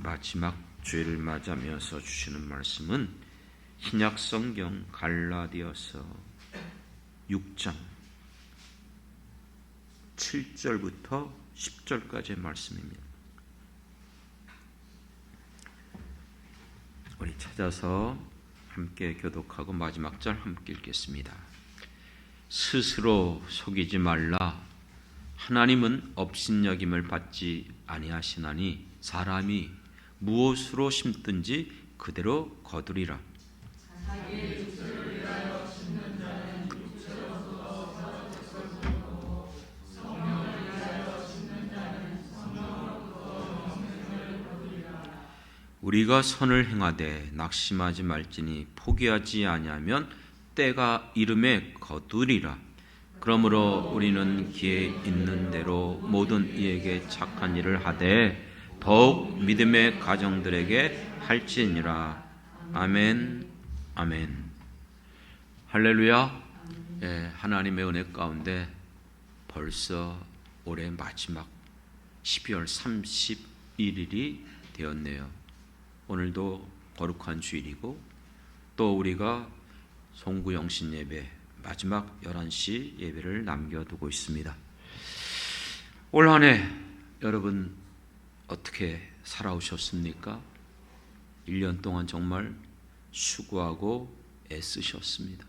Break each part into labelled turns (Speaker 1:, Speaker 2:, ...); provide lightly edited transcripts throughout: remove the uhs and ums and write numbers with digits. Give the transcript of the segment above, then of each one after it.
Speaker 1: 마지막 주일을 맞이하면서 주시는 말씀은 신약성경 갈라디아서 6장 7절부터 10절까지의 말씀입니다. 우리 찾아서 함께 교독하고 마지막 절 함께 읽겠습니다. 스스로 속이지 말라. 하나님은 업신여김을 받지 아니하시나니 사람이 무엇으로 심든지 그대로 거두리라. 우리가 선을 행하되 낙심하지 말지니 포기하지 아니하면 때가 이름에 거두리라. 그러므로 우리는 기회 있는 대로 모든 이에게 착한 일을 하되 더욱 믿음의 가정들에게 할지니라. 아멘, 아멘. 할렐루야. 하나님의 은혜 가운데 벌써 올해 마지막 12월 31일이 되었네요. 오늘도 거룩한 주일이고 또 우리가 송구영신 예배 마지막 11시 예배를 남겨두고 있습니다. 올 한 해 여러분 어떻게 살아오셨습니까? 1년 동안 정말 수고하고 애쓰셨습니다.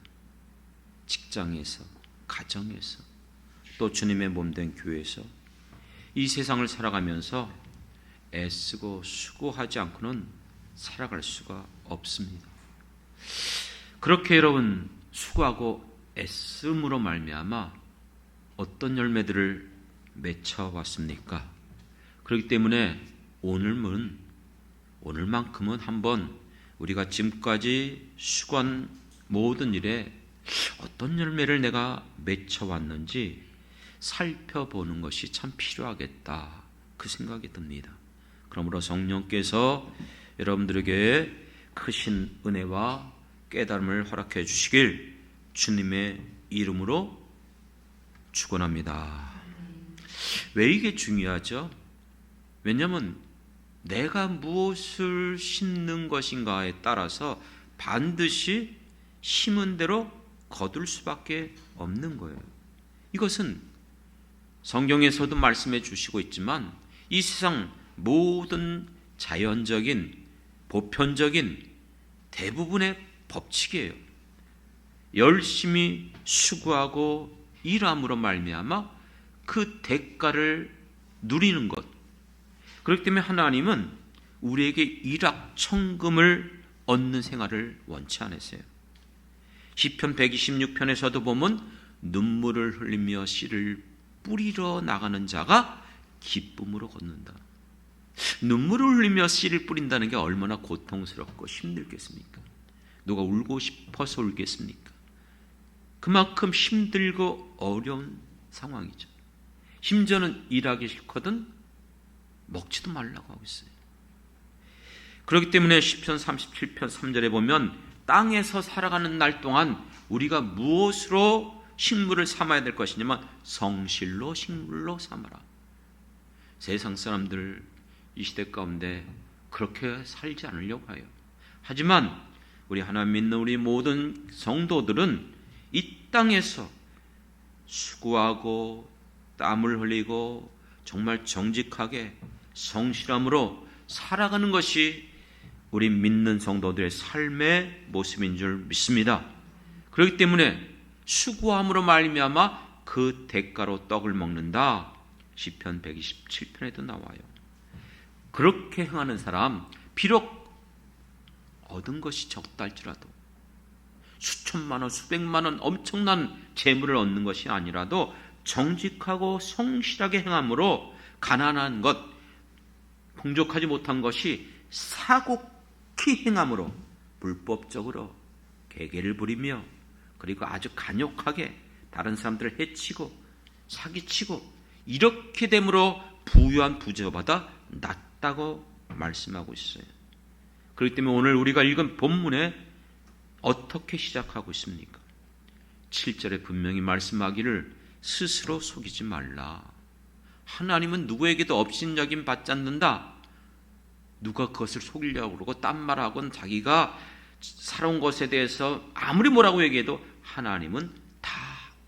Speaker 1: 직장에서, 가정에서, 또 주님의 몸된 교회에서 이 세상을 살아가면서 애쓰고 수고하지 않고는 살아갈 수가 없습니다. 그렇게 여러분 수고하고 애씀으로 말미암아 어떤 열매들을 맺혀왔습니까? 그렇기 때문에 오늘만큼은 한번 우리가 지금까지 수고한 모든 일에 어떤 열매를 내가 맺혀왔는지 살펴보는 것이 참 필요하겠다, 그 생각이 듭니다. 그러므로 성령께서 여러분들에게 크신 은혜와 깨달음을 허락해 주시길 주님의 이름으로 축원합니다. 왜 이게 중요하죠? 왜냐하면 내가 무엇을 심는 것인가에 따라서 반드시 심은 대로 거둘 수밖에 없는 거예요. 이것은 성경에서도 말씀해 주시고 있지만 이 세상 모든 자연적인 보편적인 대부분의 법칙이에요. 열심히 수고하고 일함으로 말미암아 그 대가를 누리는 것. 그렇기 때문에 하나님은 우리에게 일확천금을 얻는 생활을 원치 않으세요. 시편 126편에서도 보면 눈물을 흘리며 씨를 뿌리러 나가는 자가 기쁨으로 걷는다. 눈물을 흘리며 씨를 뿌린다는 게 얼마나 고통스럽고 힘들겠습니까? 누가 울고 싶어서 울겠습니까? 그만큼 힘들고 어려운 상황이죠. 심지어는 일하기 싫거든 먹지도 말라고 하고 있어요. 그렇기 때문에 시편 37편 3절에 보면 땅에서 살아가는 날 동안 우리가 무엇으로 식물을 삼아야 될 것이냐면 성실로 식물로 삼아라. 세상 사람들 이 시대 가운데 그렇게 살지 않으려고 해요. 하지만 우리 하나님 믿는 우리 모든 성도들은 이 땅에서 수고하고 땀을 흘리고 정말 정직하게 성실함으로 살아가는 것이 우리 믿는 성도들의 삶의 모습인 줄 믿습니다. 그렇기 때문에 수고함으로 말미암아 그 대가로 떡을 먹는다. 시편 127편에도 나와요. 그렇게 행하는 사람, 비록 얻은 것이 적다 할지라도 수천만 원, 수백만 원 엄청난 재물을 얻는 것이 아니라도 정직하고 성실하게 행함으로 가난한 것, 풍족하지 못한 것이 사곡히 행함으로 불법적으로 계계를 부리며 그리고 아주 간욕하게 다른 사람들을 해치고 사기치고 이렇게 됨으로 부유한 부자보다 낫다고 말씀하고 있어요. 그렇기 때문에 오늘 우리가 읽은 본문에 어떻게 시작하고 있습니까? 7절에 분명히 말씀하기를 스스로 속이지 말라. 하나님은 누구에게도 업신여김 받지 않는다. 누가 그것을 속이려고 그러고 딴 말하고는 자기가 살아온 것에 대해서 아무리 뭐라고 얘기해도 하나님은 다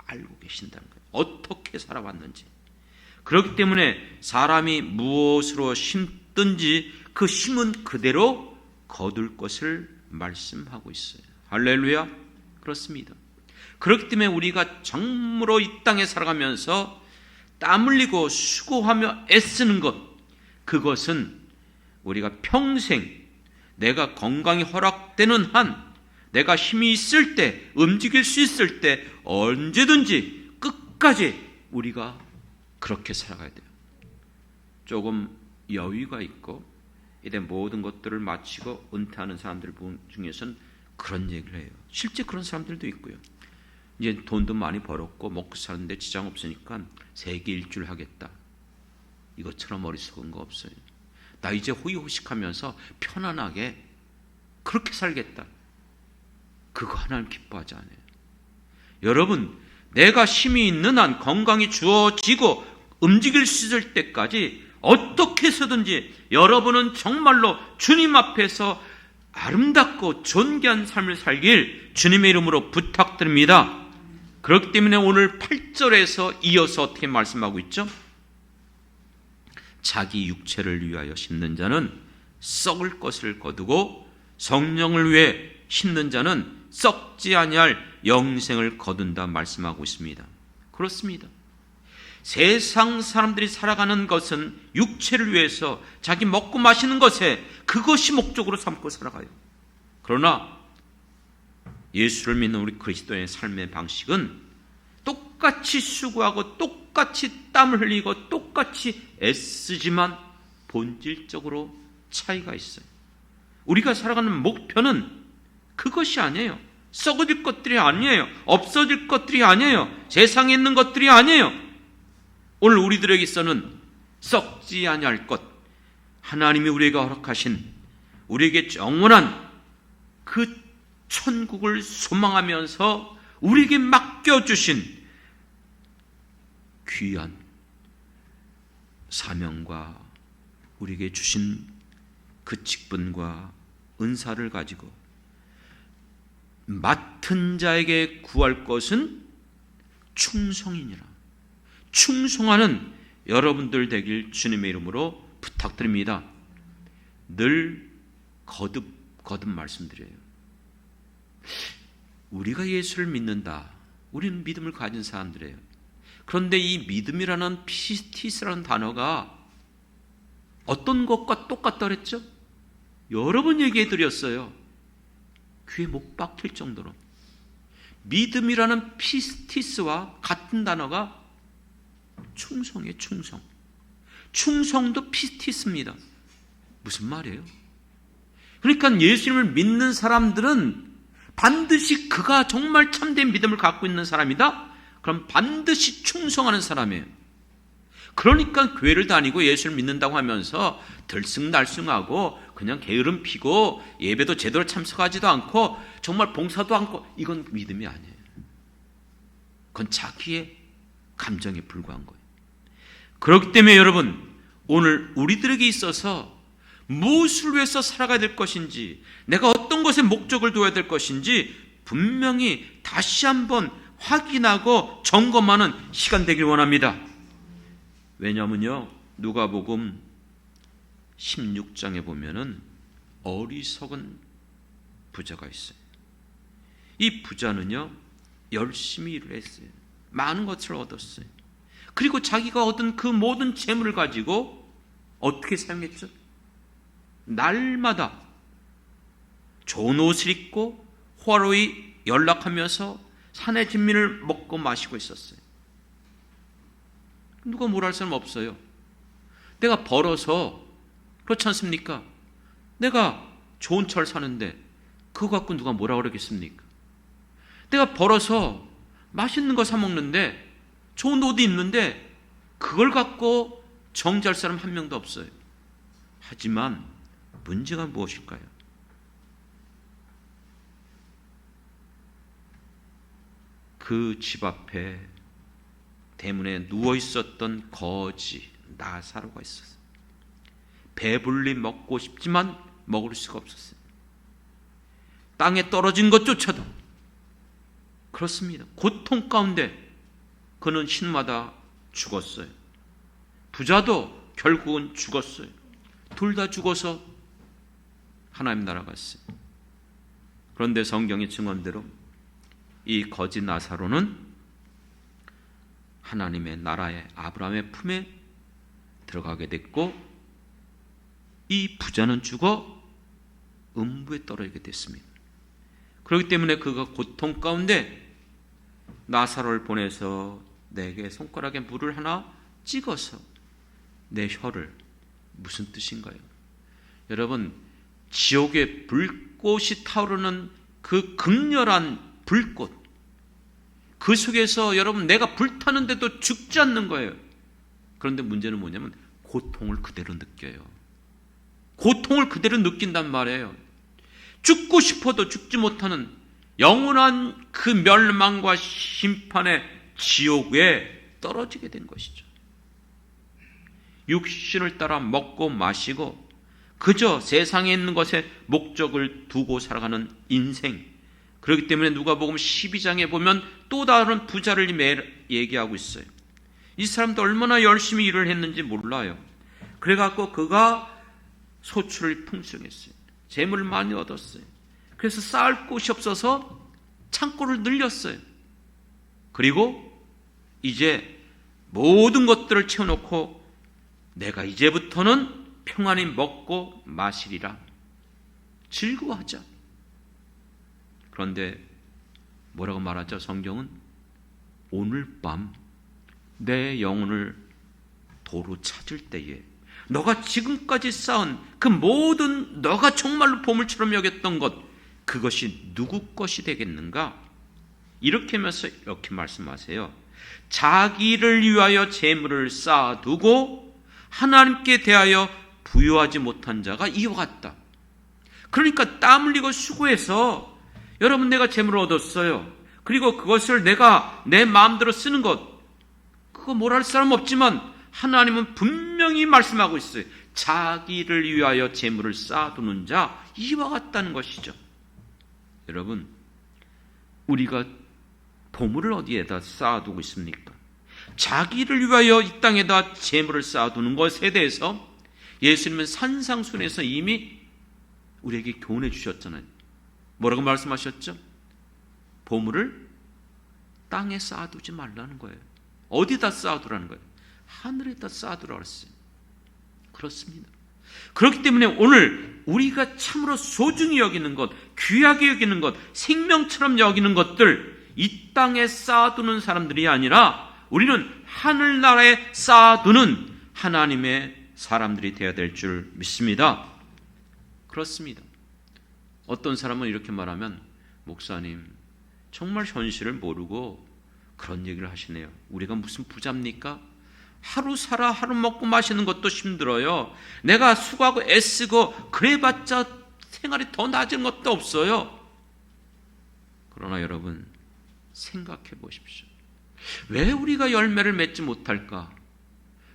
Speaker 1: 알고 계신다는 거예요. 어떻게 살아왔는지. 그렇기 때문에 사람이 무엇으로 심든지 그 심은 그대로 거둘 것을 말씀하고 있어요. 할렐루야. 그렇습니다. 그렇기 때문에 우리가 정말로 이 땅에 살아가면서 땀 흘리고 수고하며 애쓰는 것, 그것은 우리가 평생 내가 건강이 허락되는 한, 내가 힘이 있을 때, 움직일 수 있을 때 언제든지 끝까지 우리가 그렇게 살아가야 돼요. 조금 여유가 있고 이제 모든 것들을 마치고 은퇴하는 사람들 중에서는 그런 얘기를 해요. 실제 그런 사람들도 있고요. 이제 돈도 많이 벌었고 먹고 사는데 지장 없으니까 세계 일주를 하겠다. 이것처럼 어리석은 거 없어요. 나 이제 호의호식하면서 편안하게 그렇게 살겠다. 그거 하나님 기뻐하지 않아요. 여러분, 내가 힘이 있는 한, 건강이 주어지고 움직일 수 있을 때까지 어떻게 해서든지 여러분은 정말로 주님 앞에서 아름답고 존귀한 삶을 살길 주님의 이름으로 부탁드립니다. 그렇기 때문에 오늘 8절에서 이어서 어떻게 말씀하고 있죠? 자기 육체를 위하여 심는 자는 썩을 것을 거두고 성령을 위해 심는 자는 썩지 아니할 영생을 거둔다 말씀하고 있습니다. 그렇습니다. 세상 사람들이 살아가는 것은 육체를 위해서 자기 먹고 마시는 것에 그것이 목적으로 삼고 살아가요. 그러나 예수를 믿는 우리 그리스도의 삶의 방식은 똑같이 수고하고 똑같이 땀을 흘리고 똑같이 애쓰지만 본질적으로 차이가 있어요. 우리가 살아가는 목표는 그것이 아니에요. 썩어질 것들이 아니에요. 없어질 것들이 아니에요. 세상에 있는 것들이 아니에요. 오늘 우리들에게 있어는 썩지 아니할 것, 하나님이 우리에게 허락하신, 우리에게 영원한 그 천국을 소망하면서 우리에게 맡겨주신 귀한 사명과 우리에게 주신 그 직분과 은사를 가지고 맡은 자에게 구할 것은 충성이니라. 충성하는 여러분들 되길 주님의 이름으로 부탁드립니다. 늘 거듭 말씀드려요. 우리가 예수를 믿는다. 우리는 믿음을 가진 사람들이에요. 그런데 이 믿음이라는 피스티스라는 단어가 어떤 것과 똑같다 그랬죠? 여러 번 얘기해 드렸어요. 귀에 못 박힐 정도로. 믿음이라는 피스티스와 같은 단어가 충성이에요. 충성. 충성도 피스티스입니다. 무슨 말이에요? 그러니까 예수님을 믿는 사람들은 반드시 그가 정말 참된 믿음을 갖고 있는 사람이다? 그럼 반드시 충성하는 사람이에요. 그러니까 교회를 다니고 예수를 믿는다고 하면서 들쑥날쑥하고 그냥 게으름 피고 예배도 제대로 참석하지도 않고 정말 봉사도 않고, 이건 믿음이 아니에요. 그건 자기의 감정에 불과한 거예요. 그렇기 때문에 여러분, 오늘 우리들에게 있어서 무엇을 위해서 살아가야 될 것인지, 내가 어떤 것에 목적을 둬야 될 것인지 분명히 다시 한번 확인하고 점검하는 시간 되길 원합니다. 왜냐하면요, 누가복음 16장에 보면은 어리석은 부자가 있어요. 이 부자는요, 열심히 일을 했어요. 많은 것을 얻었어요. 그리고 자기가 얻은 그 모든 재물을 가지고 어떻게 사용했죠? 날마다 좋은 옷을 입고 화로히 연락하면서 산의 진미를 먹고 마시고 있었어요. 누가 뭘 할 사람 없어요. 내가 벌어서, 그렇지 않습니까? 내가 좋은 차를 사는데 그거 갖고 누가 뭐라 그러겠습니까? 내가 벌어서 맛있는 거 사 먹는데 좋은 옷이 입는데 그걸 갖고 정지할 사람 한 명도 없어요. 하지만 문제가 무엇일까요? 그 집 앞에 대문에 누워 있었던 거지 나사로가 있었어요. 배불리 먹고 싶지만 먹을 수가 없었어요. 땅에 떨어진 것조차도 그렇습니다. 고통 가운데 그는 신마다 죽었어요. 부자도 결국은 죽었어요. 둘 다 죽어서 하나님 나라 갔어요. 그런데 성경의 증언대로 이 거지 나사로는 하나님의 나라의 아브라함의 품에 들어가게 됐고, 이 부자는 죽어 음부에 떨어지게 됐습니다. 그렇기 때문에 그가 고통 가운데 나사로를 보내서 내게 손가락에 물을 하나 찍어서 내 혀를, 무슨 뜻인가요? 여러분, 지옥의 불꽃이 타오르는 그 극렬한 불꽃, 그 속에서 여러분 내가 불타는데도 죽지 않는 거예요. 그런데 문제는 뭐냐면 고통을 그대로 느껴요. 고통을 그대로 느낀단 말이에요. 죽고 싶어도 죽지 못하는 영원한 그 멸망과 심판의 지옥에 떨어지게 된 것이죠. 육신을 따라 먹고 마시고 그저 세상에 있는 것에 목적을 두고 살아가는 인생. 그렇기 때문에 누가복음 12장에 보면 또 다른 부자를 매일 얘기하고 있어요. 이 사람도 얼마나 열심히 일을 했는지 몰라요. 그래갖고 그가 소출을 풍성했어요. 재물을 많이 얻었어요. 그래서 쌓을 곳이 없어서 창고를 늘렸어요. 그리고 이제 모든 것들을 채워놓고 내가 이제부터는 평안히 먹고 마시리라, 즐거워하자. 그런데 뭐라고 말하죠? 성경은 오늘 밤 내 영혼을 도로 찾을 때에 너가 지금까지 쌓은 그 모든 너가 정말로 보물처럼 여겼던 것, 그것이 누구 것이 되겠는가? 이렇게 하면서 이렇게 말씀하세요. 자기를 위하여 재물을 쌓아두고 하나님께 대하여 부유하지 못한 자가 이와 같다. 그러니까 땀 흘리고 수고해서 여러분 내가 재물을 얻었어요. 그리고 그것을 내가 내 마음대로 쓰는 것, 그거 뭘 할 사람 없지만 하나님은 분명히 말씀하고 있어요. 자기를 위하여 재물을 쌓아두는 자 이와 같다는 것이죠. 여러분, 우리가 보물을 어디에다 쌓아두고 있습니까? 자기를 위하여 이 땅에다 재물을 쌓아두는 것에 대해서 예수님은 산상순에서 이미 우리에게 교훈해 주셨잖아요. 뭐라고 말씀하셨죠? 보물을 땅에 쌓아두지 말라는 거예요. 어디다 쌓아두라는 거예요? 하늘에다 쌓아두라고 했어요. 그렇습니다. 그렇기 때문에 오늘 우리가 참으로 소중히 여기는 것, 귀하게 여기는 것, 생명처럼 여기는 것들, 이 땅에 쌓아두는 사람들이 아니라 우리는 하늘나라에 쌓아두는 하나님의 사람들이 되어야 될 줄 믿습니다. 그렇습니다. 어떤 사람은 이렇게 말하면, 목사님 정말 현실을 모르고 그런 얘기를 하시네요. 우리가 무슨 부자입니까? 하루 살아 하루 먹고 마시는 것도 힘들어요. 내가 수고하고 애쓰고 그래봤자 생활이 더 나아지는 것도 없어요. 그러나 여러분 생각해 보십시오. 왜 우리가 열매를 맺지 못할까?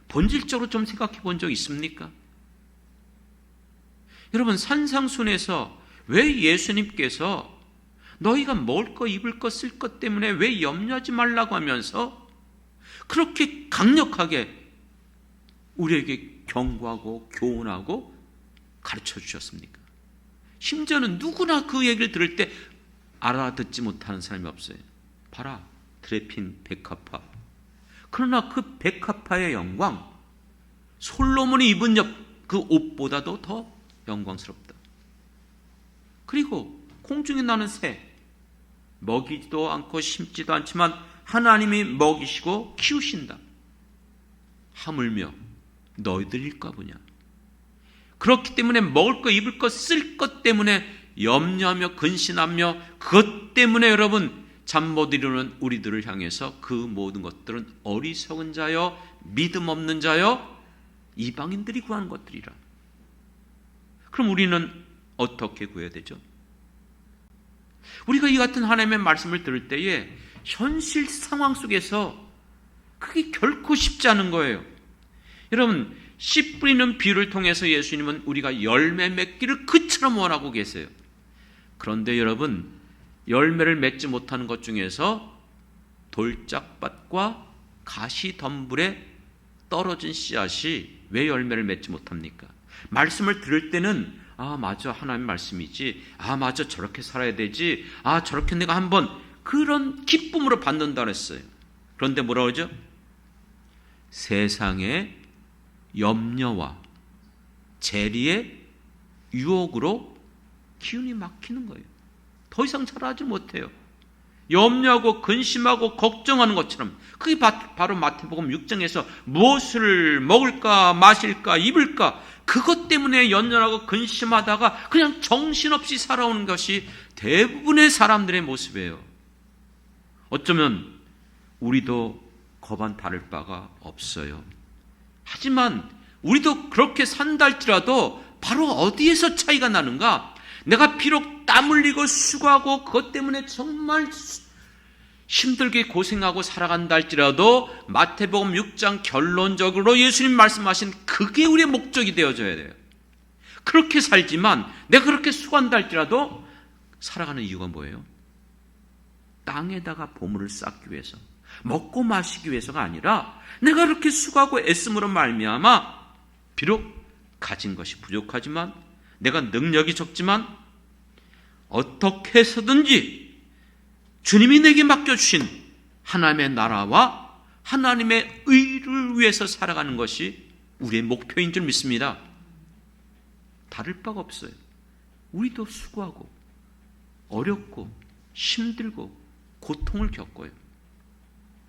Speaker 1: 본질적으로 좀 생각해 본 적 있습니까? 여러분, 산상순에서 왜 예수님께서 너희가 먹을 거 입을 거 쓸 것 때문에 왜 염려하지 말라고 하면서 그렇게 강력하게 우리에게 경고하고 교훈하고 가르쳐 주셨습니까? 심지어는 누구나 그 얘기를 들을 때 알아듣지 못하는 사람이 없어요. 봐라, 드레핀 백합화. 그러나 그 백합화의 영광, 솔로몬이 입은 그 옷보다도 더 영광스럽다. 그리고 공중에 나는 새, 먹이지도 않고 심지도 않지만 하나님이 먹이시고 키우신다. 하물며 너희들 일까 보냐. 그렇기 때문에 먹을 것, 입을 것, 쓸 것 때문에 염려하며 근심하며 그것 때문에 여러분 잠 못 이루는 우리들을 향해서 그 모든 것들은 어리석은 자여 믿음 없는 자여 이방인들이 구하는 것들이라. 그럼 우리는 어떻게 구해야 되죠? 우리가 이 같은 하나님의 말씀을 들을 때에 현실 상황 속에서 그게 결코 쉽지 않은 거예요. 여러분, 씨 뿌리는 비유를 통해서 예수님은 우리가 열매 맺기를 그처럼 원하고 계세요. 그런데 여러분, 열매를 맺지 못하는 것 중에서 돌짝밭과 가시덤불에 떨어진 씨앗이 왜 열매를 맺지 못합니까? 말씀을 들을 때는 맞아, 하나님 말씀이지, 맞아, 저렇게 살아야 되지, 저렇게 내가 한번 그런 기쁨으로 받는다 그랬어요. 그런데 뭐라 그러죠? 세상의 염려와 재리의 유혹으로 기운이 막히는 거예요. 더 이상 자라지 못해요. 염려하고 근심하고 걱정하는 것처럼. 그게 바로 마태복음 6장에서 무엇을 먹을까 마실까 입을까 그것 때문에 연연하고 근심하다가 그냥 정신없이 살아오는 것이 대부분의 사람들의 모습이에요. 어쩌면 우리도 거반 다를 바가 없어요. 하지만 우리도 그렇게 산다 할지라도 바로 어디에서 차이가 나는가? 내가 비록 땀 흘리고 수고하고 그것 때문에 정말 힘들게 고생하고 살아간다 할지라도 마태복음 6장 결론적으로 예수님 말씀하신 그게 우리의 목적이 되어져야 돼요. 그렇게 살지만 내가 그렇게 수고한다 할지라도 살아가는 이유가 뭐예요? 땅에다가 보물을 쌓기 위해서, 먹고 마시기 위해서가 아니라 내가 그렇게 수고하고 애씀으로 말미암아 비록 가진 것이 부족하지만 내가 능력이 적지만 어떻게 해서든지 주님이 내게 맡겨주신 하나님의 나라와 하나님의 의를 위해서 살아가는 것이 우리의 목표인 줄 믿습니다. 다를 바가 없어요. 우리도 수고하고 어렵고 힘들고 고통을 겪어요.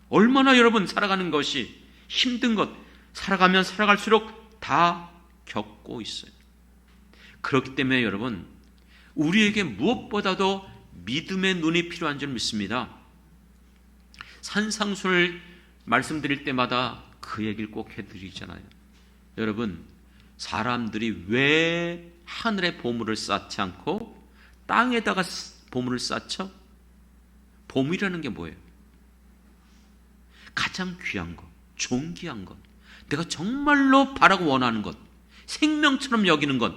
Speaker 1: 얼마나 여러분 살아가는 것이 힘든 것, 살아가면 살아갈수록 다 겪고 있어요. 그렇기 때문에 여러분, 우리에게 무엇보다도 믿음의 눈이 필요한 줄 믿습니다. 산상수를 말씀드릴 때마다 그 얘기를 꼭 해드리잖아요. 여러분, 사람들이 왜 하늘에 보물을 쌓지 않고 땅에다가 보물을 쌓죠? 보물이라는 게 뭐예요? 가장 귀한 것, 존귀한 것, 내가 정말로 바라고 원하는 것, 생명처럼 여기는 것,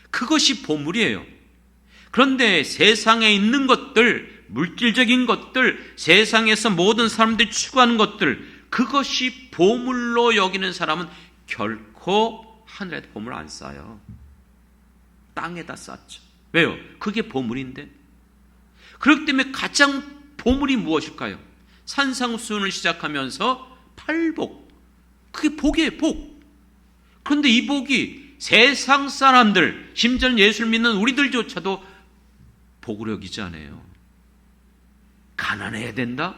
Speaker 1: 그것이 보물이에요. 그런데 세상에 있는 것들, 물질적인 것들, 세상에서 모든 사람들이 추구하는 것들, 그것이 보물로 여기는 사람은 결코 하늘에 보물 안 쌓아요. 땅에다 쌓죠. 왜요? 그게 보물인데. 그렇기 때문에 가장 보물이 무엇일까요? 산상수훈을 시작하면서 팔복. 그게 복이에요, 복. 그런데 이 복이 세상 사람들, 심지어 예수를 믿는 우리들조차도 복으로 여기지 않아요. 가난해야 된다?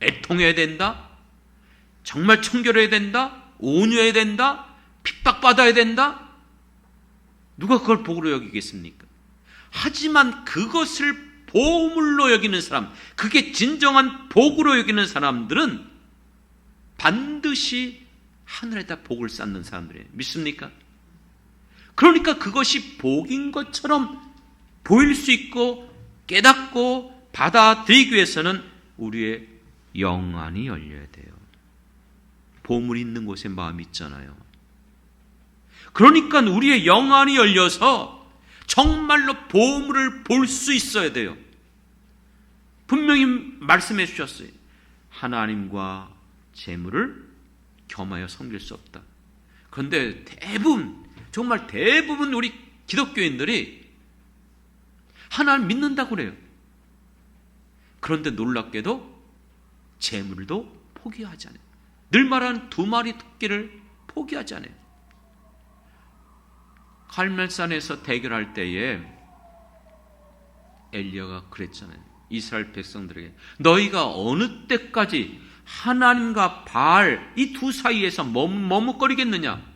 Speaker 1: 애통해야 된다? 정말 청결해야 된다? 온유해야 된다? 핍박받아야 된다? 누가 그걸 복으로 여기겠습니까? 하지만 그것을 보물로 여기는 사람, 그게 진정한 복으로 여기는 사람들은 반드시 하늘에다 복을 쌓는 사람들이에요. 믿습니까? 그러니까 그것이 복인 것처럼 보일 수 있고 깨닫고 받아들이기 위해서는 우리의 영안이 열려야 돼요. 보물이 있는 곳에 마음이 있잖아요. 그러니까 우리의 영안이 열려서 정말로 보물을 볼 수 있어야 돼요. 분명히 말씀해 주셨어요. 하나님과 재물을 겸하여 섬길 수 없다. 그런데 대부분, 정말 대부분 우리 기독교인들이 하나님 믿는다고 그래요. 그런데 놀랍게도 재물도 포기하지 않아요. 늘 말하는 2마리 토끼를 포기하지 않아요. 갈멜산에서 대결할 때에 엘리야가 그랬잖아요. 이스라엘 백성들에게 너희가 어느 때까지 하나님과 바알 이 두 사이에서 머뭇거리겠느냐.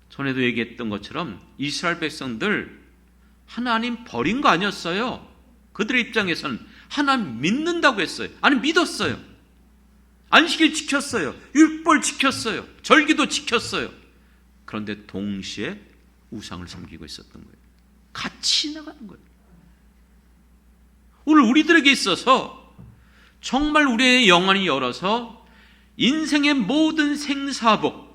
Speaker 1: 전에도 얘기했던 것처럼 이스라엘 백성들 하나님 버린 거 아니었어요. 그들의 입장에서는 하나님 믿는다고 했어요. 아니 믿었어요. 안식일 지켰어요. 율법을 지켰어요. 절기도 지켰어요. 그런데 동시에 우상을 섬기고 있었던 거예요. 같이 나가는 거예요. 오늘 우리들에게 있어서 정말 우리의 영안이 열어서 인생의 모든 생사복,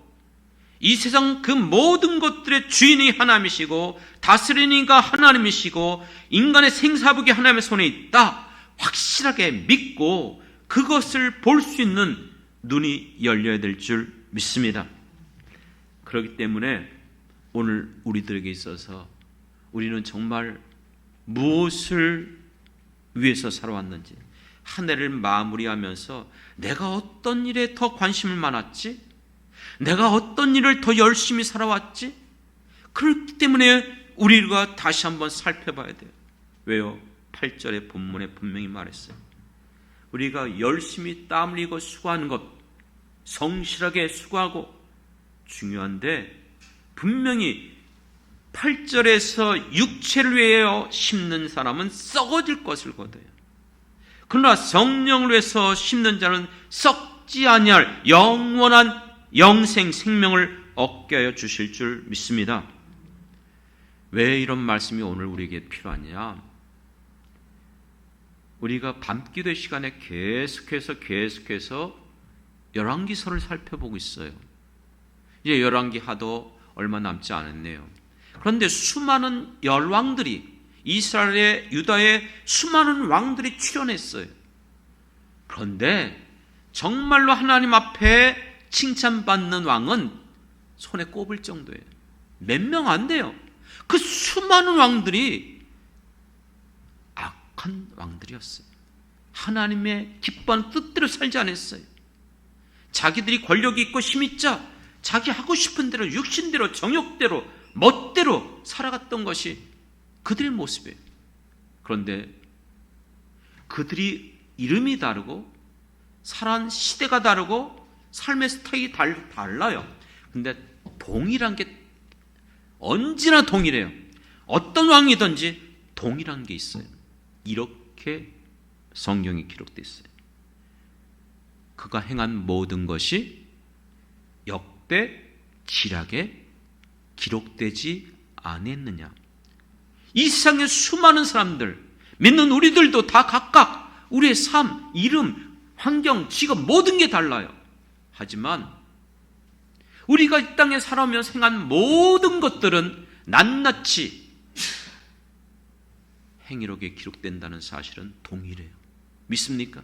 Speaker 1: 이 세상 그 모든 것들의 주인이 하나님이시고 다스리는 이가 하나님이시고 인간의 생사복이 하나님의 손에 있다 확실하게 믿고 그것을 볼 수 있는 눈이 열려야 될 줄 믿습니다. 그렇기 때문에 오늘 우리들에게 있어서 우리는 정말 무엇을 위해서 살아왔는지 한 해를 마무리하면서 내가 어떤 일에 더 관심을 많았지? 내가 어떤 일을 더 열심히 살아왔지? 그렇기 때문에 우리가 다시 한번 살펴봐야 돼요. 왜요? 8절의 본문에 분명히 말했어요. 우리가 열심히 땀 흘리고 수고하는 것, 성실하게 수고하고 중요한데 분명히 8절에서 육체를 위하여 심는 사람은 썩어질 것을 거둬요. 그러나 성령을 위해서 심는 자는 썩지 아니할 영원한 영생 생명을 얻게 하여 주실 줄 믿습니다. 왜 이런 말씀이 오늘 우리에게 필요하냐? 우리가 밤기도 시간에 계속해서 열왕기서를 살펴보고 있어요. 이제 열왕기 하도 얼마 남지 않았네요. 그런데 수많은 열왕들이 이스라엘의 유다의 수많은 왕들이 출현했어요. 그런데 정말로 하나님 앞에 칭찬받는 왕은 손에 꼽을 정도예요. 몇 명 안 돼요. 그 수많은 왕들이 악한 왕들이었어요. 하나님의 기뻐하는 뜻대로 살지 않았어요. 자기들이 권력이 있고 힘이 있자 자기 하고 싶은 대로 육신대로 정욕대로 멋대로 살아갔던 것이 그들의 모습이에요. 그런데 그들이 이름이 다르고 살아온 시대가 다르고 삶의 스타일이 달라요. 근데 동일한 게 언제나 동일해요. 어떤 왕이든지 동일한 게 있어요. 이렇게 성경이 기록되어 있어요. 그가 행한 모든 것이 역대 기락에 기록되지 않았느냐. 이 세상의 수많은 사람들, 믿는 우리들도 다 각각 우리의 삶, 이름, 환경, 직업 모든 게 달라요. 하지만 우리가 이 땅에 살아오면서 행한 모든 것들은 낱낱이 행위록에 기록된다는 사실은 동일해요. 믿습니까?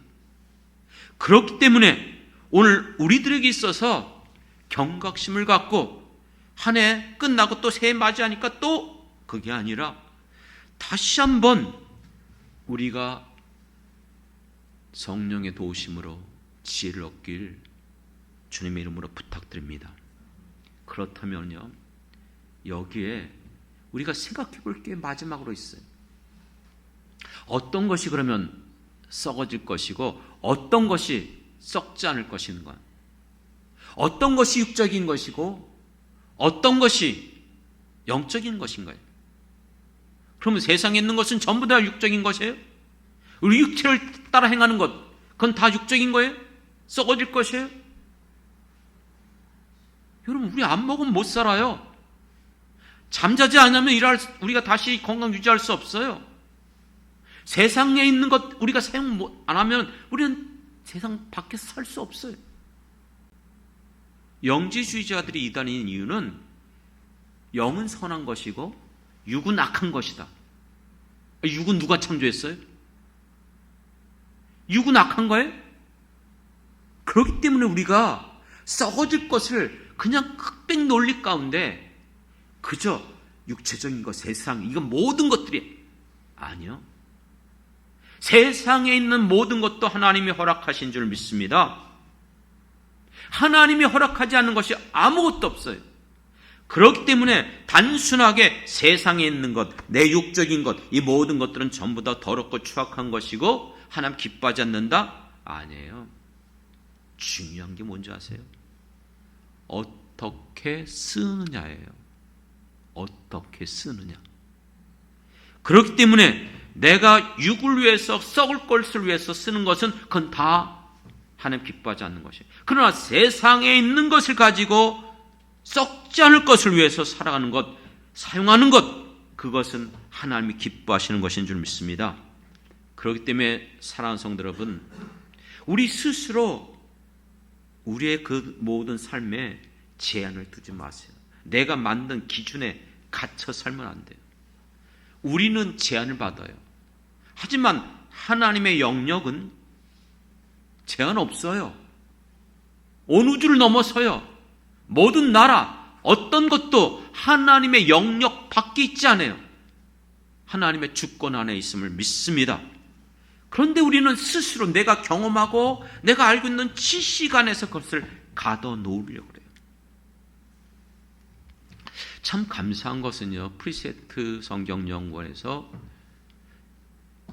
Speaker 1: 그렇기 때문에 오늘 우리들에게 있어서 경각심을 갖고 한 해 끝나고 또 새해 맞이하니까 또 그게 아니라 다시 한번 우리가 성령의 도우심으로 지혜를 얻길 주님의 이름으로 부탁드립니다. 그렇다면요, 여기에 우리가 생각해 볼 게 마지막으로 있어요. 어떤 것이 그러면 썩어질 것이고 어떤 것이 썩지 않을 것인가? 어떤 것이 육적인 것이고 어떤 것이 영적인 것인가요? 그러면 세상에 있는 것은 전부 다 육적인 것이에요? 우리 육체를 따라 행하는 것, 그건 다 육적인 거예요? 썩어질 것이에요? 여러분, 우리 안 먹으면 못 살아요. 잠자지 않으면 우리가 다시 건강 유지할 수 없어요. 세상에 있는 것 우리가 사용 안 하면 우리는 세상 밖에서 살 수 없어요. 영지주의자들이 이단인 이유는 영은 선한 것이고 육은 악한 것이다. 육은 누가 창조했어요? 육은 악한 거예요? 그렇기 때문에 우리가 썩어질 것을 그냥 흑백 논리 가운데 그저 육체적인 것, 세상, 이건 모든 것들이 아니요. 세상에 있는 모든 것도 하나님이 허락하신 줄 믿습니다. 하나님이 허락하지 않는 것이 아무것도 없어요. 그렇기 때문에 단순하게 세상에 있는 것, 내 육적인 것, 이 모든 것들은 전부 다 더럽고 추악한 것이고 하나님 기뻐하지 않는다? 아니에요. 중요한 게 뭔지 아세요? 어떻게 쓰느냐예요. 어떻게 쓰느냐. 그렇기 때문에 내가 육을 위해서, 썩을 것을 위해서 쓰는 것은 그건 다 하나님 기뻐하지 않는 것이에요. 그러나 세상에 있는 것을 가지고 썩지 않을 것을 위해서 살아가는 것, 사용하는 것, 그것은 하나님이 기뻐하시는 것인 줄 믿습니다. 그렇기 때문에 사랑하는 성도 여러분, 우리 스스로 우리의 그 모든 삶에 제한을 두지 마세요. 내가 만든 기준에 갇혀 살면 안 돼요. 우리는 제한을 받아요. 하지만 하나님의 영역은 제한 없어요. 온 우주를 넘어서요. 모든 나라, 어떤 것도 하나님의 영역 밖에 있지 않아요. 하나님의 주권 안에 있음을 믿습니다. 그런데 우리는 스스로 내가 경험하고 내가 알고 있는 지식 안에서 그것을 가둬놓으려고 그래요. 참 감사한 것은요, 프리세트 성경연구원에서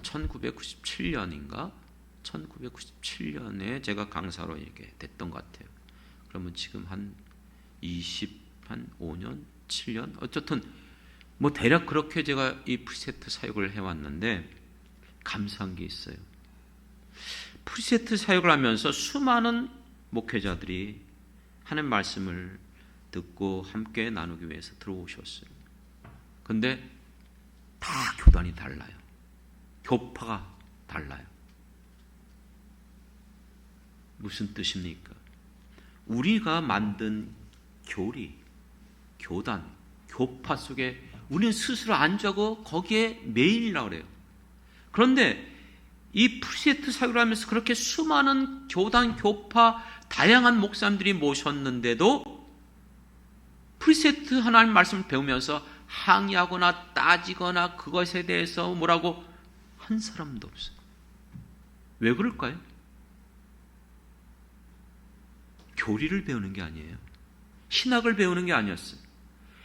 Speaker 1: 1997년인가? 1997년에 제가 강사로 이렇게 됐던 것 같아요. 그러면 지금 한 5년, 7년? 어쨌든 뭐 대략 그렇게 제가 이 프리세트 사역을 해왔는데 감사한 게 있어요. 프리세트 사역을 하면서 수많은 목회자들이 하는 말씀을 듣고 함께 나누기 위해서 들어오셨어요. 근데 다 교단이 달라요. 교파가 달라요. 무슨 뜻입니까? 우리가 만든 교리, 교단, 교파 속에 우리는 스스로 앉아고 거기에 매일이라고 그래요. 그런데 이 프리세트 사역을 하면서 그렇게 수많은 교단, 교파, 다양한 목사님들이 모셨는데도 프리세트 하나님 말씀을 배우면서 항의하거나 따지거나 그것에 대해서 뭐라고 한 사람도 없어요. 왜 그럴까요? 교리를 배우는 게 아니에요. 신학을 배우는 게 아니었어요.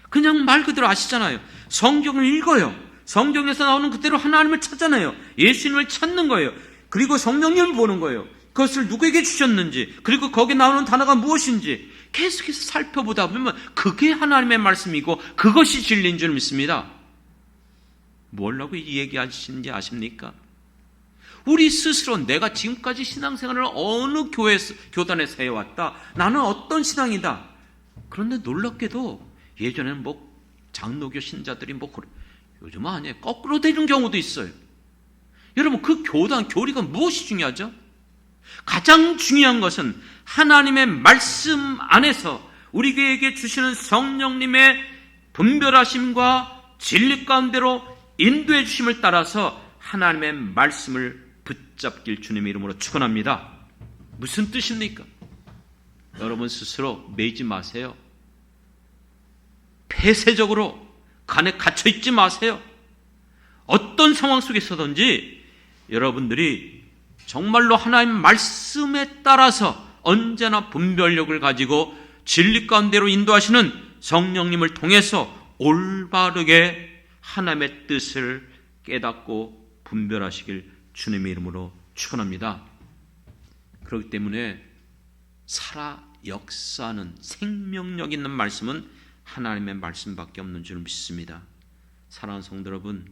Speaker 1: 그냥 말 그대로 아시잖아요. 성경을 읽어요. 성경에서 나오는 그대로 하나님을 찾잖아요. 예수님을 찾는 거예요. 그리고 성령님을 보는 거예요. 그것을 누구에게 주셨는지, 그리고 거기에 나오는 단어가 무엇인지 계속해서 살펴보다 보면 그게 하나님의 말씀이고 그것이 진리인 줄 믿습니다. 뭐라고 이 얘기하시는지 아십니까? 우리 스스로 내가 지금까지 신앙생활을 어느 교단에서 해왔다. 나는 어떤 신앙이다. 그런데 놀랍게도 예전에는 뭐 장로교 신자들이 뭐 요즘은 아니에요. 거꾸로 되는 경우도 있어요. 여러분 그 교단, 교리가 무엇이 중요하죠? 가장 중요한 것은 하나님의 말씀 안에서 우리에게 주시는 성령님의 분별하심과 진리 가운데로 인도해 주심을 따라서 하나님의 말씀을 붙잡길 주님의 이름으로 축원합니다. 무슨 뜻입니까? 여러분 스스로 매이지 마세요. 폐쇄적으로 간에 갇혀 있지 마세요. 어떤 상황 속에서든지 여러분들이 정말로 하나님 말씀에 따라서 언제나 분별력을 가지고 진리 가운데로 인도하시는 성령님을 통해서 올바르게 하나님의 뜻을 깨닫고 분별하시길 주님의 이름으로 축원합니다. 그렇기 때문에 살아 역사하는 생명력 있는 말씀은 하나님의 말씀밖에 없는 줄 믿습니다. 사랑하는 성도 여러분,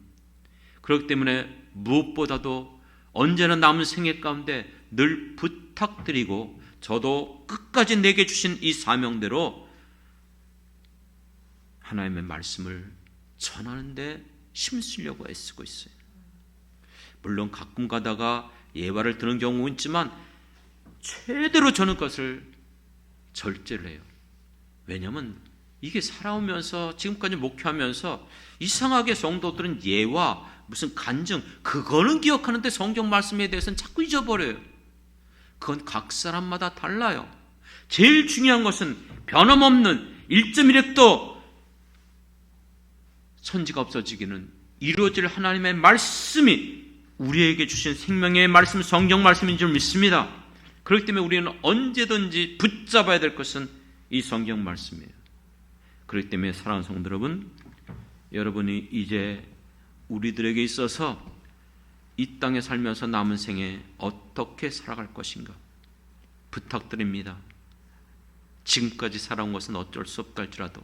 Speaker 1: 그렇기 때문에 무엇보다도 언제나 남은 생애 가운데 늘 부탁드리고 저도 끝까지 내게 주신 이 사명대로 하나님의 말씀을 전하는 데 힘쓰려고 애쓰고 있어요. 물론 가끔 가다가 예화를 드는 경우는 있지만 최대로 저는 그것을 절제를 해요. 왜냐하면 이게 살아오면서 지금까지 목회하면서 이상하게 성도들은 예화, 무슨 간증 그거는 기억하는데 성경 말씀에 대해서는 자꾸 잊어버려요. 그건 각 사람마다 달라요. 제일 중요한 것은 변함없는 1.1획도 천지가 없어지기는 이루어질 하나님의 말씀이 우리에게 주신 생명의 말씀, 성경 말씀인 줄 믿습니다. 그렇기 때문에 우리는 언제든지 붙잡아야 될 것은 이 성경 말씀이에요. 그렇기 때문에 사랑하는 성도 여러분, 여러분이 이제 우리들에게 있어서 이 땅에 살면서 남은 생에 어떻게 살아갈 것인가 부탁드립니다. 지금까지 살아온 것은 어쩔 수 없다 할지라도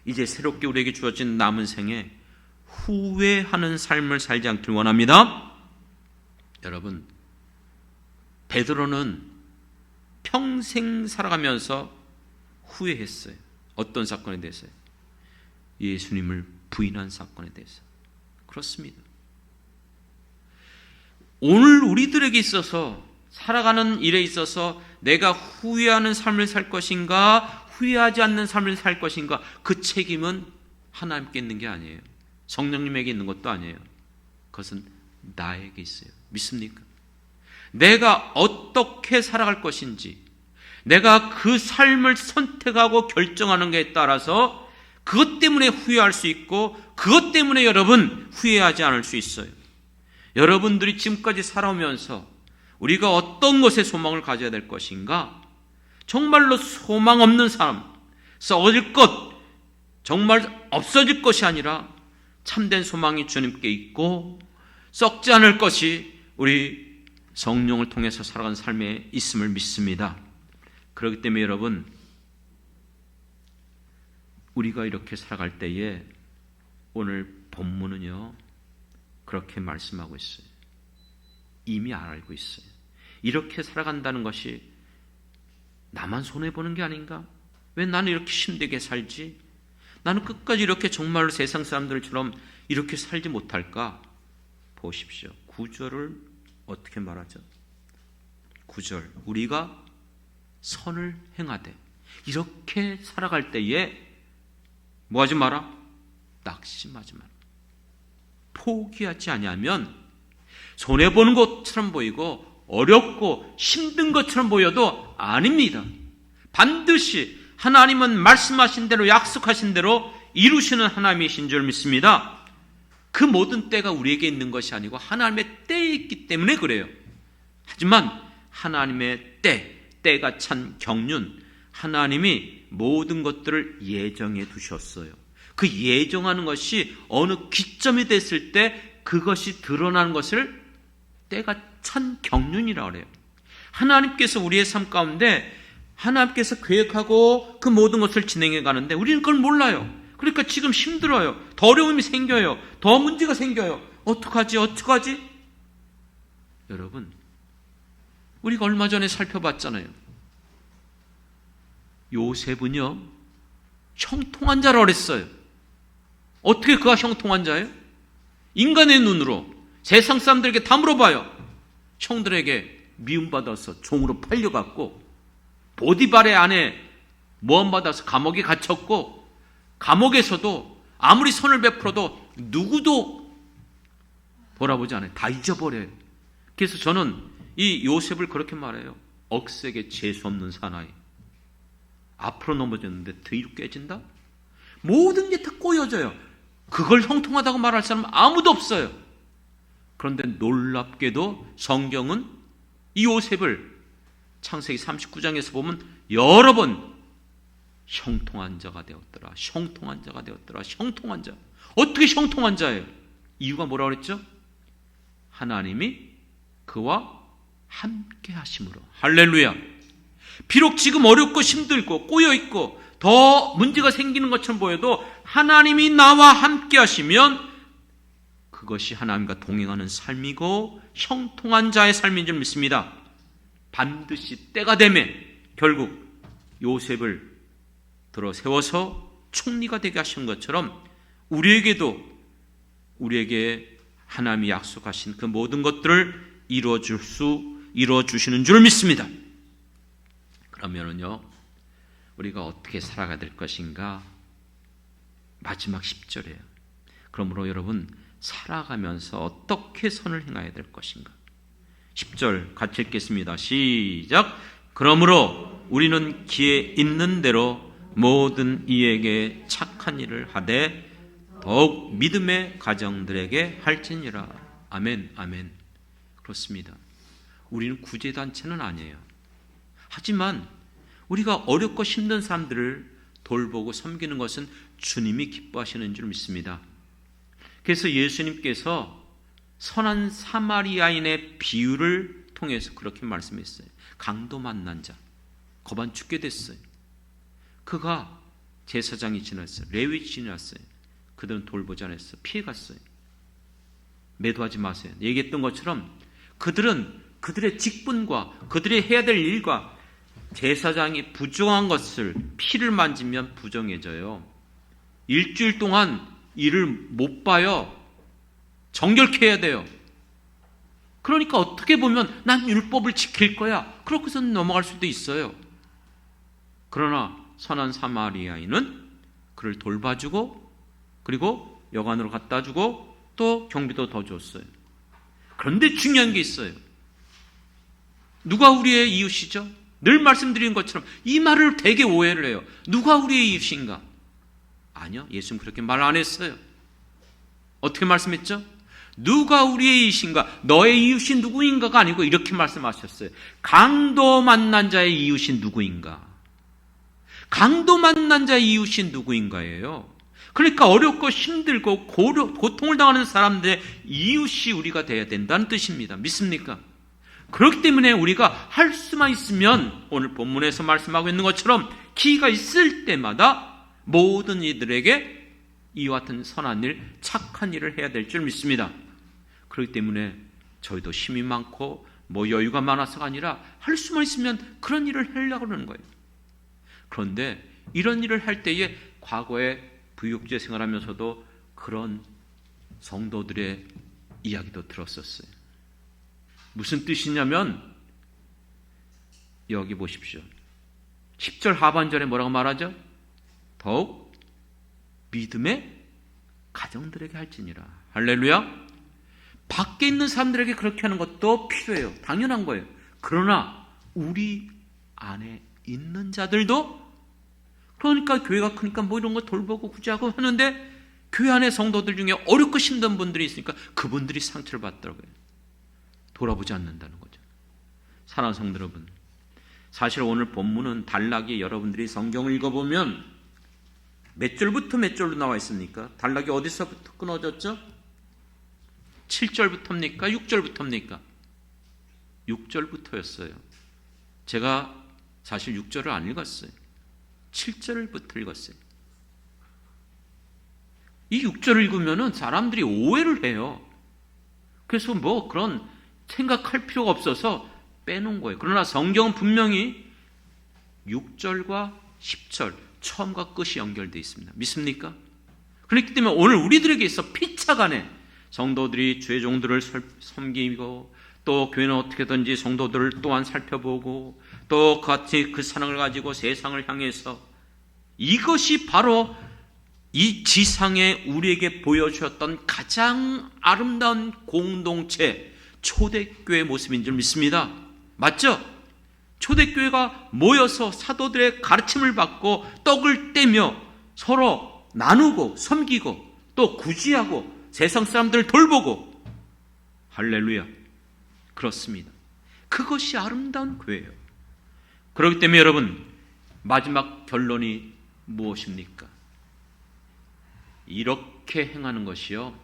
Speaker 1: 이제 새롭게 우리에게 주어진 남은 생에 후회하는 삶을 살지 않길 원합니다. 여러분, 베드로는 평생 살아가면서 후회했어요. 어떤 사건에 대해서요? 예수님을 부인한 사건에 대해서. 그렇습니다. 오늘 우리들에게 있어서 살아가는 일에 있어서 내가 후회하는 삶을 살 것인가, 후회하지 않는 삶을 살 것인가, 그 책임은 하나님께 있는 게 아니에요. 성령님에게 있는 것도 아니에요. 그것은 나에게 있어요. 믿습니까? 내가 어떻게 살아갈 것인지, 내가 그 삶을 선택하고 결정하는 것에 따라서 그것 때문에 후회할 수 있고, 그것 때문에 여러분 후회하지 않을 수 있어요. 여러분들이 지금까지 살아오면서 우리가 어떤 것에 소망을 가져야 될 것인가? 정말로 소망 없는 삶, 썩어질 것, 정말 없어질 것이 아니라 참된 소망이 주님께 있고 썩지 않을 것이 우리 성령을 통해서 살아가는 삶에 있음을 믿습니다. 그렇기 때문에 여러분, 우리가 이렇게 살아갈 때에 오늘 본문은요, 그렇게 말씀하고 있어요. 이미 알고 있어요. 이렇게 살아간다는 것이 나만 손해보는 게 아닌가? 왜 나는 이렇게 힘들게 살지? 나는 끝까지 이렇게 정말로 세상 사람들처럼 이렇게 살지 못할까? 보십시오. 9절을 어떻게 말하죠? 9절, 우리가 선을 행하되, 이렇게 살아갈 때에 뭐하지 마라? 낙심하지 마라. 포기하지 아니하면 손해보는 것처럼 보이고 어렵고 힘든 것처럼 보여도 아닙니다. 반드시 하나님은 말씀하신 대로, 약속하신 대로 이루시는 하나님이신 줄 믿습니다. 그 모든 때가 우리에게 있는 것이 아니고 하나님의 때에 있기 때문에 그래요. 하지만 하나님의 때가 찬 경륜, 하나님이 모든 것들을 예정해 두셨어요. 그 예정하는 것이 어느 기점이 됐을 때 그것이 드러나는 것을 때가 찬 경륜이라고 그래요. 하나님께서 우리의 삶 가운데 하나님께서 계획하고 그 모든 것을 진행해 가는데 우리는 그걸 몰라요. 그러니까 지금 힘들어요. 더 어려움이 생겨요. 더 문제가 생겨요. 어떡하지? 여러분, 우리가 얼마 전에 살펴봤잖아요. 요셉은요, 형통한 자라고 그랬어요. 어떻게 그가 형통한 자예요? 인간의 눈으로 세상 사람들에게 다 물어봐요. 형들에게 미움받아서 종으로 팔려갔고, 보디발의 아내 모함받아서 감옥에 갇혔고, 감옥에서도 아무리 선을 베풀어도 누구도 돌아보지 않아요. 다 잊어버려요. 그래서 저는 이 요셉을 그렇게 말해요. 억색에 재수 없는 사나이. 앞으로 넘어졌는데 뒤로 깨진다? 모든 게 다 꼬여져요. 그걸 형통하다고 말할 사람은 아무도 없어요. 그런데 놀랍게도 성경은 이 요셉을 창세기 39장에서 보면 여러 번 형통한 자가 되었더라. 형통한 자가 되었더라. 형통한 자. 어떻게 형통한 자예요? 이유가 뭐라고 그랬죠? 하나님이 그와 함께 하심으로. 할렐루야. 비록 지금 어렵고 힘들고 꼬여있고 더 문제가 생기는 것처럼 보여도 하나님이 나와 함께 하시면 그것이 하나님과 동행하는 삶이고 형통한 자의 삶인 줄 믿습니다. 반드시 때가 되면 결국 요셉을 들어 세워서 총리가 되게 하신 것처럼 우리에게 하나님이 약속하신 그 모든 것들을 이루어주시는 줄 믿습니다. 그러면은요, 우리가 어떻게 살아가야 될 것인가? 마지막 10절이에요. 그러므로 여러분, 살아가면서 어떻게 선을 행해야 될 것인가? 10절 같이 읽겠습니다. 시작. 그러므로 우리는 기회 있는 대로 모든 이에게 착한 일을 하되 더욱 믿음의 가정들에게 할지니라. 아멘, 아멘. 그렇습니다. 우리는 구제단체는 아니에요. 하지만 우리가 어렵고 힘든 사람들을 돌보고 섬기는 것은 주님이 기뻐하시는 줄 믿습니다. 그래서 예수님께서 선한 사마리아인의 비유를 통해서 그렇게 말씀했어요. 강도 만난 자, 거반 죽게 됐어요. 그가 제사장이 지났어요. 레위 지났어요. 그들은 돌보지 않았어요. 피해갔어요. 매도하지 마세요. 얘기했던 것처럼 그들은 그들의 직분과 그들이 해야 될 일과 제사장이 부정한 것을 피를 만지면 부정해져요. 일주일 동안 일을 못 봐요. 정결케 해야 돼요. 그러니까 어떻게 보면 난 율법을 지킬 거야, 그렇게서 넘어갈 수도 있어요. 그러나 선한 사마리아인은 그를 돌봐주고 그리고 여관으로 갖다 주고 또 경비도 더 줬어요. 그런데 중요한 게 있어요. 누가 우리의 이웃이죠? 늘 말씀드린 것처럼 이 말을 되게 오해를 해요. 누가 우리의 이웃인가? 아니요, 예수는 그렇게 말 안 했어요. 어떻게 말씀했죠? 누가 우리의 이웃인가? 너의 이웃이 누구인가가 아니고 이렇게 말씀하셨어요. 강도 만난 자의 이웃이 누구인가? 강도 만난 자의 이웃이 누구인가예요. 그러니까 어렵고 힘들고 고통을 당하는 사람들의 이웃이 우리가 돼야 된다는 뜻입니다. 믿습니까? 그렇기 때문에 우리가 할 수만 있으면 오늘 본문에서 말씀하고 있는 것처럼 기회가 있을 때마다 모든 이들에게 이와 같은 선한 일, 착한 일을 해야 될 줄 믿습니다. 그렇기 때문에 저희도 힘이 많고 여유가 많아서가 아니라 할 수만 있으면 그런 일을 하려고 하는 거예요. 그런데 이런 일을 할 때에 과거에 부육제 생활하면서도 그런 성도들의 이야기도 들었었어요. 무슨 뜻이냐면 여기 보십시오. 10절 하반절에 뭐라고 말하죠? 더욱 믿음의 가정들에게 할지니라. 할렐루야. 밖에 있는 사람들에게 그렇게 하는 것도 필요해요. 당연한 거예요. 그러나 우리 안에 있는 자들도, 그러니까 교회가 크니까 이런 거 돌보고 구제하고 하는데 교회 안에 성도들 중에 어렵고 힘든 분들이 있으니까 그분들이 상처를 받더라고요. 돌아보지 않는다는 거죠. 사랑하는 성도 여러분, 사실 오늘 본문은 단락이 여러분들이 성경을 읽어보면 몇 절부터 몇 절로 나와 있습니까? 단락이 어디서부터 끊어졌죠? 7절부터입니까? 6절부터입니까? 6절부터였어요. 제가 사실 6절을 안 읽었어요. 7절부터 읽었어요. 이 6절을 읽으면 사람들이 오해를 해요. 그래서 그런 생각할 필요가 없어서 빼놓은 거예요. 그러나 성경은 분명히 6절과 10절, 처음과 끝이 연결되어 있습니다. 믿습니까? 그렇기 때문에 오늘 우리들에게 있어 피차간에 성도들이 주의 종들을 섬기고 또 교회는 어떻게든지 성도들을 또한 살펴보고 또 같이 그 사랑을 가지고 세상을 향해서, 이것이 바로 이 지상에 우리에게 보여주었던 가장 아름다운 공동체, 초대교회 모습인 줄 믿습니다. 맞죠? 초대교회가 모여서 사도들의 가르침을 받고 떡을 떼며 서로 나누고 섬기고 또 구제하고 세상 사람들을 돌보고, 할렐루야. 그렇습니다. 그것이 아름다운 교회예요. 그렇기 때문에 여러분, 마지막 결론이 무엇입니까? 이렇게 행하는 것이요,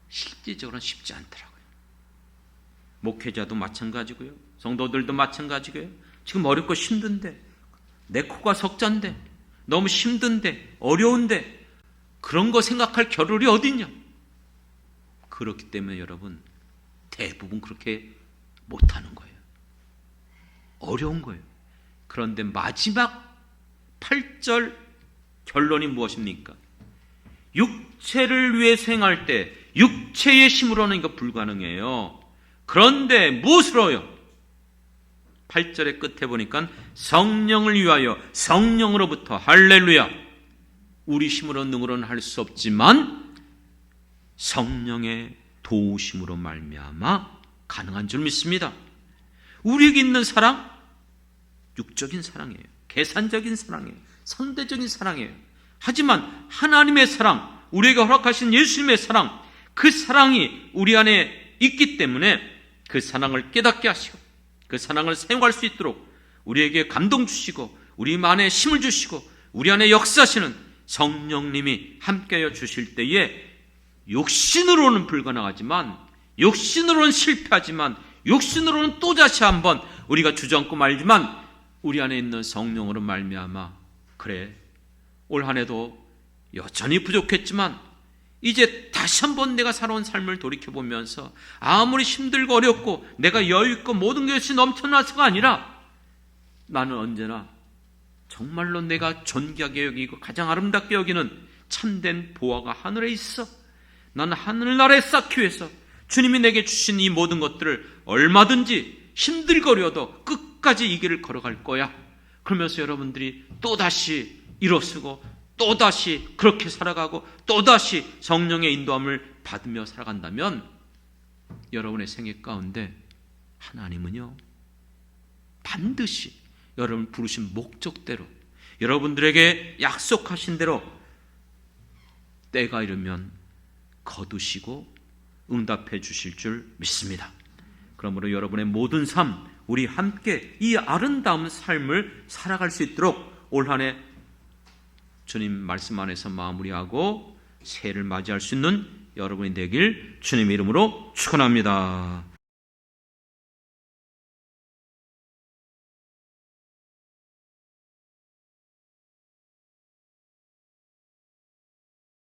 Speaker 1: 실질적으로는 쉽지 않더라고요. 목회자도 마찬가지고요, 성도들도 마찬가지고요. 지금 어렵고 힘든데, 내 코가 석잔데, 너무 힘든데, 어려운데 그런 거 생각할 겨를이 어딨냐? 그렇기 때문에 여러분, 대부분 그렇게 못하는 거예요. 어려운 거예요. 그런데 마지막 8절 결론이 무엇입니까? 육체를 위해 행할 때 육체의 힘으로는 이거 불가능해요. 그런데 무엇으로요? 8절의 끝에 보니까 성령을 위하여, 성령으로부터, 할렐루야. 우리 힘으로 능으로는 할 수 없지만 성령의 도우심으로 말미암아 가능한 줄 믿습니다. 우리에게 있는 사랑, 육적인 사랑이에요. 계산적인 사랑이에요. 상대적인 사랑이에요. 하지만 하나님의 사랑, 우리에게 허락하신 예수님의 사랑, 그 사랑이 우리 안에 있기 때문에 그 사랑을 깨닫게 하시고 그 사랑을 사용할 수 있도록 우리에게 감동 주시고 우리 안에 힘을 주시고 우리 안에 역사하시는 성령님이 함께하여 주실 때에 육신으로는 불가능하지만, 육신으로는 실패하지만, 육신으로는 또다시 한번 우리가 주저앉고 말지만 우리 안에 있는 성령으로 말미암아, 그래, 올 한 해도 여전히 부족했지만 이제 다시 한번 내가 살아온 삶을 돌이켜보면서 아무리 힘들고 어렵고 내가 여유있고 모든 것이 넘쳐나서가 아니라 나는 언제나 정말로 내가 존귀하게 여기고 가장 아름답게 여기는 참된 보화가 하늘에 있어. 나는 하늘나라에 쌓기 위해서 주님이 내게 주신 이 모든 것들을 얼마든지 힘들거려도 끝까지 이 길을 걸어갈 거야. 그러면서 여러분들이 또다시 일어서고 또다시 그렇게 살아가고 또다시 성령의 인도함을 받으며 살아간다면 여러분의 생애 가운데 하나님은요 반드시 여러분 부르신 목적대로 여러분들에게 약속하신 대로 때가 이르면 거두시고 응답해 주실 줄 믿습니다. 그러므로 여러분의 모든 삶, 우리 함께 이 아름다운 삶을 살아갈 수 있도록 올 한 해 주님 말씀 안에서 마무리하고 새해를 맞이할 수 있는 여러분이 되길 주님의 이름으로 축원합니다.